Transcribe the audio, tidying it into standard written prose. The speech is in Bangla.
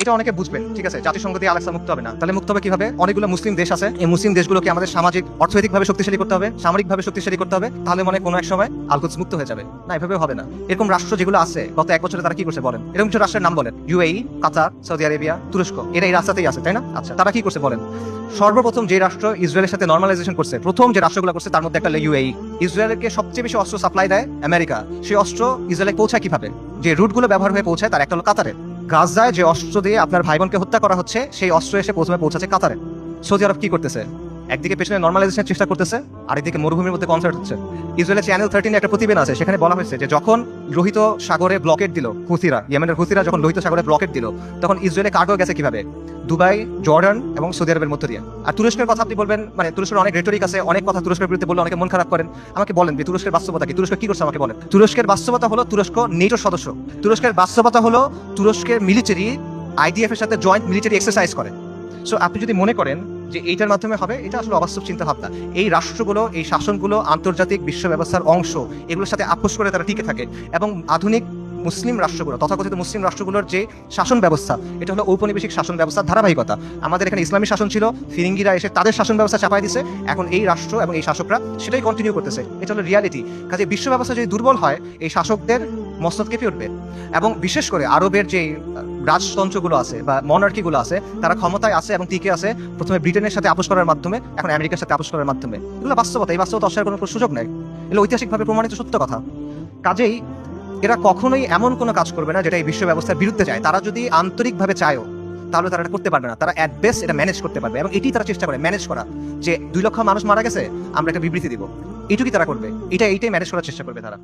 এটা অনেকে বুঝবেন, ঠিক আছে, জাতিসংঘ দিয়ে আলেক্সা মুক্ত হবে না। তাহলে মুক্ত হবে কিভাবে? অনেকগুলো মুসলিম দেশ আছে, এই মুসলিম দেশগুলোকে আমাদের সামাজিক অর্থনৈতিকভাবে শক্তিশালী করতে হবে, সামরিকভাবে শক্তিশালী করতে হবে, তাহলে মনে কোনো এক সময় আল-কুদস মুক্ত হয়ে যাবে। না, এভাবে হবে না। এরকম রাষ্ট্র যেগুলো আছে গত 1 বছরে তারা কি করছে বলেন? এরকম কিছু রাষ্ট্রের নাম বলেন। ইউএই, কাতার, সৌদি আরেবিয়া, তুরস্ক, এরা এই রাস্তাতেই আছে, তাই না? আচ্ছা, তারা কি করছে বলেন? সর্বপ্রথম যে রাষ্ট্র ইসরায়েলের সাথে নর্মালাইজেশন করছে, প্রথম যে রাষ্ট্রগুলো করছে তার মধ্যে একটা হলো ইউএই। ইসরায়েলকে সবচেয়ে বেশি অস্ত্র সাপ্লাই দেয় আমেরিকা। সেই অস্ত্র ইসরায়েলে পৌঁছায় কিভাবে? যে রুটগুলো ব্যবহার হয়ে পৌঁছায় তার একটা হলো কাতারে। গাজায় যে অস্ত্র দিয়ে আপনার ভাই বোনকে হত্যা করা হচ্ছে, সেই অস্ত্র এসে প্রথমে পৌঁছাচ্ছে কাতারে। সৌদি আরব কি করতেছে? একদিকে পেছনে নর্মালাইজেশনের চেষ্টা করতেছে, আরেকদিকে মরুভূমির মধ্যে কনসার্ট হচ্ছে। ইসরায়েলের চ্যানেল 13 একটা প্রতিবেদন আছে, সেখানে বলা হয়েছে যে যখন লোহিত সাগরে ব্লকেট দিল হুথিরা, ইয়েমেনের হুথিরা যখন লোহিত সাগরে ব্লকেট দিল, তখন ইসরায়েলে কার্গো গেছে কিভাবে? দুবাই, জর্ডান এবং সৌদি আরবের মধ্যে দিয়ে। আর তুরস্কের কথা আপনি বলবেন, মানে তুরস্কের অনেক রেটরিক আছে, অনেক কথা তুরস্কের বিরুদ্ধে বললে অনেকে মন খারাপ করেন। আমাকে বলেন যে তুরস্কের বাস্তবতা কি? তুরস্ক কি করছে আমাকে বলেন। তুরস্কের বাস্তবতা হলো তুরস্ক নেটোর সদস্য। তুরস্কের বাস্তবতা হলো তুরস্কের মিলিটারি আইডিএফ এর সাথে জয়েন্ট মিলিটারি এক্সারসাইজ করে। সো আপনি যদি মনে করেন যে এইটার মাধ্যমে হবে, এটা আসলে অবাস্তব চিন্তা ভাবনা। এই রাষ্ট্রগুলো, এই শাসনগুলো আন্তর্জাতিক বিশ্ব ব্যবস্থার অংশ, এগুলোর সাথে আপোষ করে তারা টিকে থাকে। এবং আধুনিক মুসলিম রাষ্ট্রগুলো, তথাকথিত মুসলিম রাষ্ট্রগুলোর যে শাসন ব্যবস্থা, এটা হলো ঔপনিবেশিক শাসন ব্যবস্থার ধারাবাহিকতা। আমাদের এখানে ইসলামী শাসন ছিল, ফিরিঙ্গিরা এসে তাদের শাসন ব্যবস্থা চাপাই দিছে, এখন এই রাষ্ট্র এবং এই শাসকরা সেটাই কন্টিনিউ করতেছে। এটা হলো রিয়ালিটি। কাজে বিশ্ব ব্যবস্থা যদি দুর্বল হয়, এই শাসকদের মস্তক কেঁপে উঠবে। এবং বিশেষ করে আরবের যে রাজতন্ত্রগুলো আছে বা মনার্কিগুলো আছে, তারা ক্ষমতায় আছে এবং টিকে আছে প্রথমে ব্রিটেনের সাথে আপোষ করার মাধ্যমে, এখন আমেরিকার সাথে আপোষ করার মাধ্যমে। এগুলো বাস্তবতা, এই বাস্তবতা অস্বীকার করার কোনো সুযোগ নেই। এগুলো ঐতিহাসিকভাবে প্রমাণিত সত্য কথা। কাজেই এরা কখনোই এমন কোনো কাজ করবে না যেটা এই বিশ্ব ব্যবস্থার বিরুদ্ধে যায়। তারা যদি আন্তরিকভাবে চায়ও, তাহলে তারা এটা করতে পারবে না। তারা অ্যাট বেস্ট এটা ম্যানেজ করতে পারবে, এবং এটি তারা চেষ্টা করে ম্যানেজ করা, যে 2 লক্ষ মানুষ মারা গেছে, আমরা একটা বিবৃতি দিব, এটুকুই তারা করবে। এইটাই ম্যানেজ করার চেষ্টা করবে তারা।